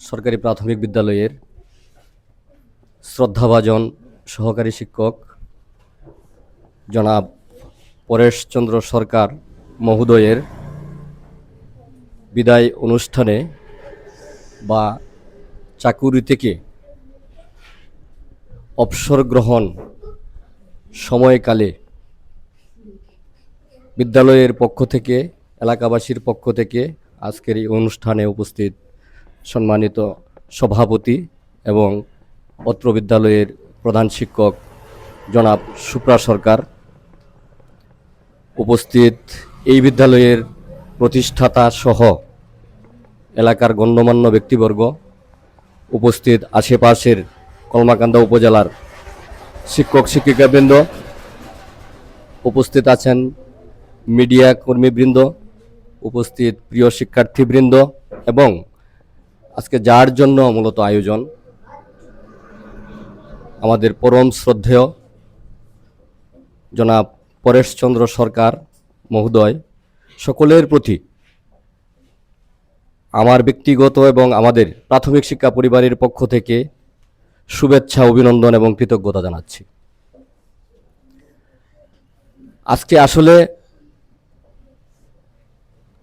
সরকারি প্রাথমিক বিদ্যালয়ের শ্রদ্ধাভাজন সহকারী শিক্ষক জনাব পরেশচন্দ্র সরকার মহোদয়ের বিদায় অনুষ্ঠানে বা চাকুরি থেকে অবসর গ্রহণ সময়কালে বিদ্যালয়ের পক্ষ থেকে, এলাকাবাসীর পক্ষ থেকে আজকের এই অনুষ্ঠানে উপস্থিত সম্মানিত সভাপতি এবং অত্র বিদ্যালয়ের প্রধান শিক্ষক জনাব সুপ্রা সরকার, উপস্থিত এই বিদ্যালয়ের প্রতিষ্ঠাতা সহ এলাকার গণ্যমান্য ব্যক্তিবর্গ, উপস্থিত আশেপাশের কলমাকান্দা উপজেলার শিক্ষক শিক্ষিকাবৃন্দ, উপস্থিত আছেন মিডিয়া কর্মীবৃন্দ, উপস্থিত প্রিয় শিক্ষার্থীবৃন্দ এবং আজকে যার জন্য মূলত আয়োজন আমাদের পরম শ্রদ্ধেয় জনাব পরেশচন্দ্র সরকার মহোদয়, সকলের প্রতি আমার ব্যক্তিগত এবং আমাদের প্রাথমিক শিক্ষা পরিবারের পক্ষ থেকে শুভেচ্ছা, অভিনন্দন এবং কৃতজ্ঞতা জানাচ্ছি। আজকে আসলে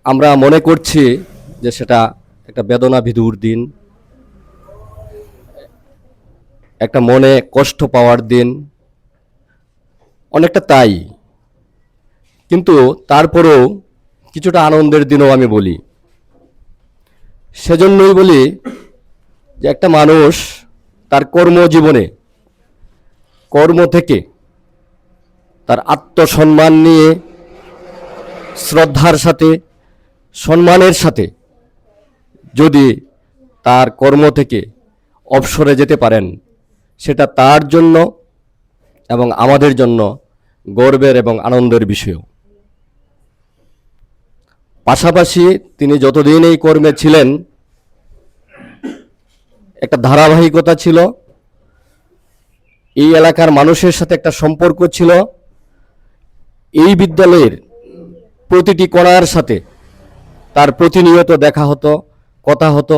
আমরা মনে করছি যে সেটা একটা বেদনা বিধুর দিন, একটা মনে কষ্ট পাওয়ার দিন, অনেকটা তাই, কিন্তু তারপরেও কিছুটা আনন্দের দিনও আমি বলি। সেজন্যই বলি যে একটা মানুষ তার কর্মজীবনে, কর্ম থেকে তার আত্মসম্মান নিয়ে শ্রদ্ধার সাথে, সম্মানের সাথে যদি তার কর্ম থেকে অবসরে যেতে পারেন, সেটা তার জন্য এবং আমাদের জন্য গর্বের এবং আনন্দের বিষয়। পাশাপাশি তিনি যতদিন এই কর্মে ছিলেন একটা ধারাবাহিকতা ছিল, এই এলাকার মানুষের সাথে একটা সম্পর্ক ছিল, এই বিদ্যালয়ের প্রতিটি কোণার সাথে তার প্রতিনিয়ত দেখা হতো, কথা হতো,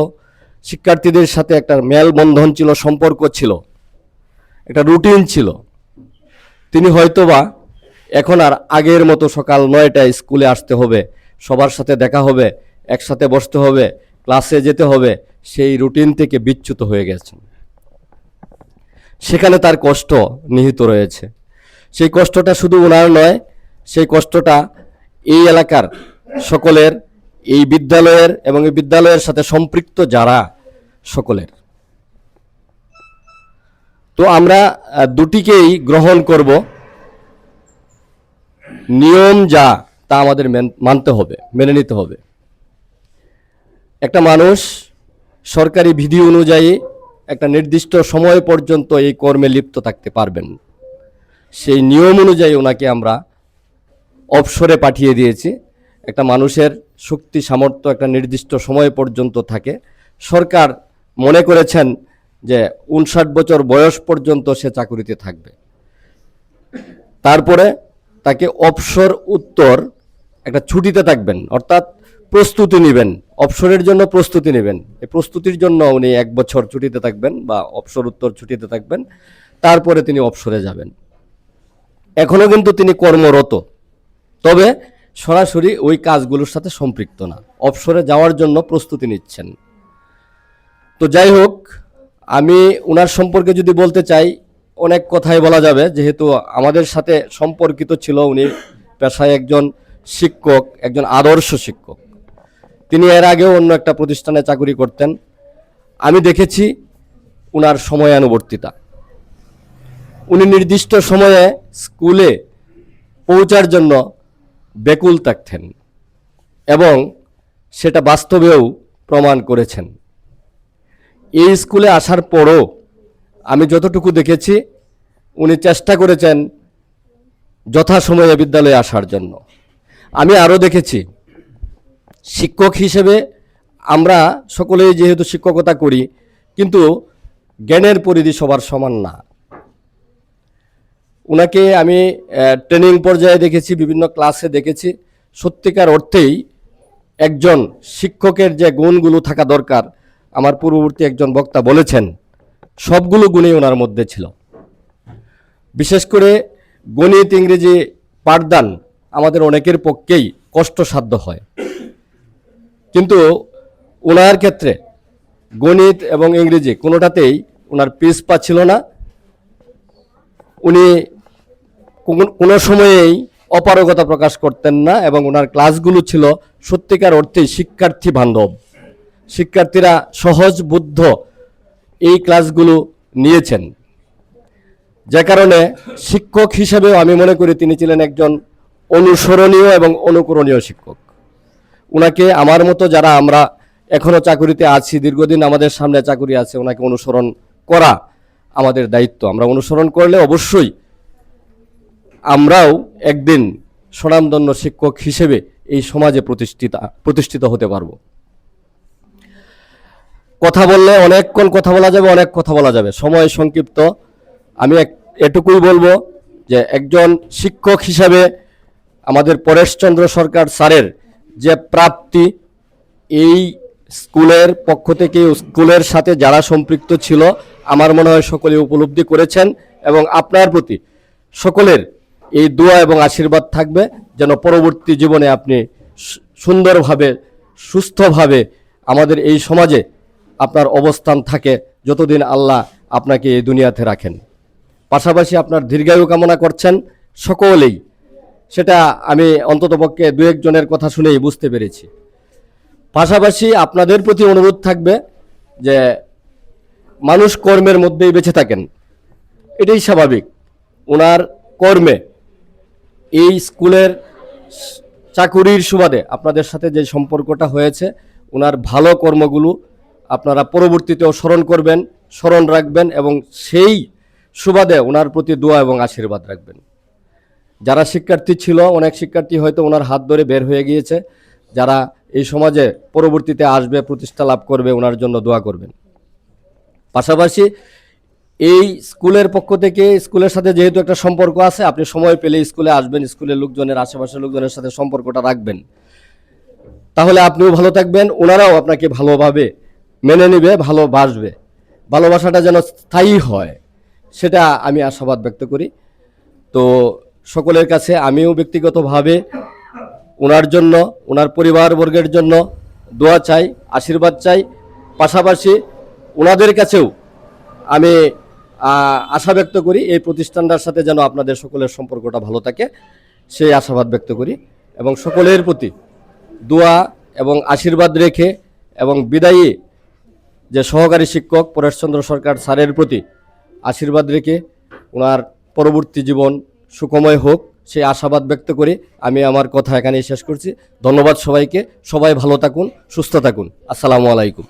শিক্ষার্থীদের সাথে একটা মেলবন্ধন ছিল, সম্পর্ক ছিল, একটা রুটিন ছিল। তিনি হয়তোবা এখন আর আগের মতো সকাল 9টায় স্কুলে আসতে হবে, সবার সাথে দেখা হবে, একসাথে বসতে হবে, ক্লাসে যেতে হবে, সেই রুটিন থেকে বিচ্যুত হয়ে গেছেন। সেখানে তার কষ্ট নিহিত রয়েছে। সেই কষ্টটা শুধু ওনার নয়, সেই কষ্টটা এই এলাকার সকলের, এই বিদ্যালয়ের এবং এই বিদ্যালয়ের সাথে সম্পৃক্ত যারা সকলের। তো আমরা দুটিকেই গ্রহণ করব, নিয়ম যা তা আমাদের মানতে হবে, মেনে নিতে হবে। একটা মানুষ সরকারি বিধি অনুযায়ী একটা নির্দিষ্ট সময় পর্যন্ত এই কর্মে লিপ্ত থাকতে পারবেন, সেই নিয়ম অনুযায়ী ওনাকে আমরা অবসরে পাঠিয়ে দিয়েছি। একটা মানুষের শক্তি সামর্থ্য একটা নির্দিষ্ট সময় পর্যন্ত থাকে। সরকার মনে করেছেন যে 59 বছর বয়স পর্যন্ত সে চাকুরিতে থাকবে, তারপরে তাকে অবসর উত্তর একটা ছুটিতে থাকবেন, অর্থাৎ প্রস্তুতি নেবেন, অবসরের জন্য প্রস্তুতি নেবেন। এই প্রস্তুতির জন্য উনি 1 বছর ছুটিতে থাকবেন বা অবসর উত্তর ছুটিতে থাকবেন, তারপরে তিনি অবসরে যাবেন। এখনো কিন্তু তিনি কর্মরত, তবে সরাসরি ওই কাজগুলোর সাথে সম্পৃক্ত না, অবসরে যাওয়ার জন্য প্রস্তুতি নিচ্ছেন। তো যাই হোক, আমি ওনার সম্পর্কে যদি বলতে চাই, অনেক কথাই বলা যাবে, যেহেতু আমাদের সাথে সম্পর্কিত ছিল। উনি পেশায় একজন শিক্ষক, একজন আদর্শ শিক্ষক। তিনি এর আগেও অন্য একটা প্রতিষ্ঠানে চাকরি করতেন। আমি দেখেছি ওনার সময়ানুবর্তিতা। উনি নির্দিষ্ট সময়ে স্কুলে পৌঁছার জন্য ব্যাকুল থাকতেন এবং সেটা বাস্তবেও প্রমাণ করেছেন। এই স্কুলে আসার পরও আমি যতটুকু দেখেছি, উনি চেষ্টা করেছেন যথাসময়ে বিদ্যালয়ে আসার জন্য। আমি আরও দেখেছি, শিক্ষক হিসেবে আমরা সকলেই যেহেতু শিক্ষকতা করি, কিন্তু জ্ঞানের পরিধি সবার সমান না। ওনাকে আমি ট্রেনিং পর্যায়ে দেখেছি, বিভিন্ন ক্লাসে দেখেছি। সত্যিকার অর্থেই একজন শিক্ষকের যে গুণগুলো থাকা দরকার আমার পূর্ববর্তী একজন বক্তা বলেছেন, সবগুলো গুণই ওনার মধ্যে ছিল। বিশেষ করে গণিত, ইংরেজি পাঠদান আমাদের অনেকের পক্ষেই কষ্টসাধ্য হয়, কিন্তু ওনার ক্ষেত্রে গণিত এবং ইংরেজি কোনোটাতেই ওনার পিছপা ছিল না। উনি কোনো সময়েই অপারগতা প্রকাশ করতেন না এবং ওনার ক্লাসগুলো ছিল সত্যিকার অর্থেই শিক্ষার্থী বান্ধব। শিক্ষার্থীরা সহজ বুদ্ধ এই ক্লাসগুলো নিয়েছেন, যে কারণে শিক্ষক হিসেবেও আমি মনে করি তিনি ছিলেন একজন অনুসরণীয় এবং অনুকরণীয় শিক্ষক। ওনাকে আমার মতো যারা আমরা এখনো চাকুরিতে আছি, দীর্ঘদিন আমাদের সামনে চাকুরি আছে, ওনাকে অনুসরণ করা আমাদের দায়িত্ব। আমরা অনুসরণ করলে অবশ্যই আমরাও একদিন স্বনামধন্য শিক্ষক হিসেবে এই সমাজে প্রতিষ্ঠিত হতে পারব। কথা বললে অনেকক্ষণ কথা বলা যাবে, অনেক কথা বলা যাবে, সময় সংক্ষিপ্ত। আমি এটুকুই বলবো যে একজন শিক্ষক হিসাবে আমাদের পরেশচন্দ্র সরকার স্যারের যে প্রাপ্তি, এই স্কুলের পক্ষ থেকে স্কুলের সাথে যারা সম্পৃক্ত ছিল আমার মনে হয় সকলে উপলব্ধি করেছেন, এবং আপনার প্রতি সকলের এই দোয়া এবং আশীর্বাদ থাকবে যেন পরবর্তী জীবনে আপনি সুন্দরভাবে, সুস্থভাবে আমাদের এই সমাজে আপনার অবস্থান থাকে যতদিন আল্লাহ আপনাকে এই দুনিয়াতে রাখেন। পাশাপাশি আপনার দীর্ঘায়ু কামনা করছেন সকলেই, সেটা আমি অন্ততপক্ষে দু একজনের কথা শুনেই বুঝতে পেরেছি। পাশাপাশি আপনাদের প্রতি অনুরোধ থাকবে যে মানুষ কর্মের মধ্যেই বেঁচে থাকেন, এটাই স্বাভাবিক। ওনার কর্মে এই স্কুলের চাকুরির সুবাদে আপনাদের সাথে যে সম্পর্কটা হয়েছে, ওনার ভালো কর্মগুলো আপনারা পরবর্তীতেও স্মরণ করবেন, স্মরণ রাখবেন, এবং সেই সুবাদে ওনার প্রতি দোয়া এবং আশীর্বাদ রাখবেন। যারা শিক্ষার্থী ছিল, অনেক শিক্ষার্থী হয়তো ওনার হাত ধরে বের হয়ে গিয়েছে, যারা এই সমাজে পরবর্তীতে আসবে, প্রতিষ্ঠা লাভ করবে, ওনার জন্য দোয়া করবেন। পাশাপাশি এই স্কুলের পক্ষ থেকে স্কুলের সাথে যেহেতু একটা সম্পর্ক আছে, আপনি সময় পেলে স্কুলে আসবেন, স্কুলের লোকজনের, আশেপাশের লোকজনের সাথে সম্পর্কটা রাখবেন, তাহলে আপনিও ভালো থাকবেন, ওনারাও আপনাকে ভালোভাবে মেনে নেবে, ভালোবাসবে। ভালোবাসাটা যেন স্থায়ী হয় সেটা আমি আশাবাদ ব্যক্ত করি। তো সকলের কাছে আমিও ব্যক্তিগতভাবে ওনার জন্য, ওনার পরিবারবর্গের জন্য দোয়া চাই, আশীর্বাদ চাই। পাশাপাশি ওনাদের কাছেও আমি আশা ব্যক্ত করি এই প্রতিষ্ঠানটার সাথে যেন আপনাদের সকলের সম্পর্কটা ভালো থাকে, সেই আশাবাদ ব্যক্ত করি, এবং সকলের প্রতি দোয়া এবং আশীর্বাদ রেখে এবং বিদায়ী যে সহকারী শিক্ষক পরেশচন্দ্র সরকার স্যারের প্রতি আশীর্বাদ রেখে ওনার পরবর্তী জীবন সুখময় হোক সেই আশাবাদ ব্যক্ত করে আমি আমার কথা এখানেই শেষ করছি। ধন্যবাদ সবাইকে, সবাই ভালো থাকুন, সুস্থ থাকুন। আসসালামু আলাইকুম।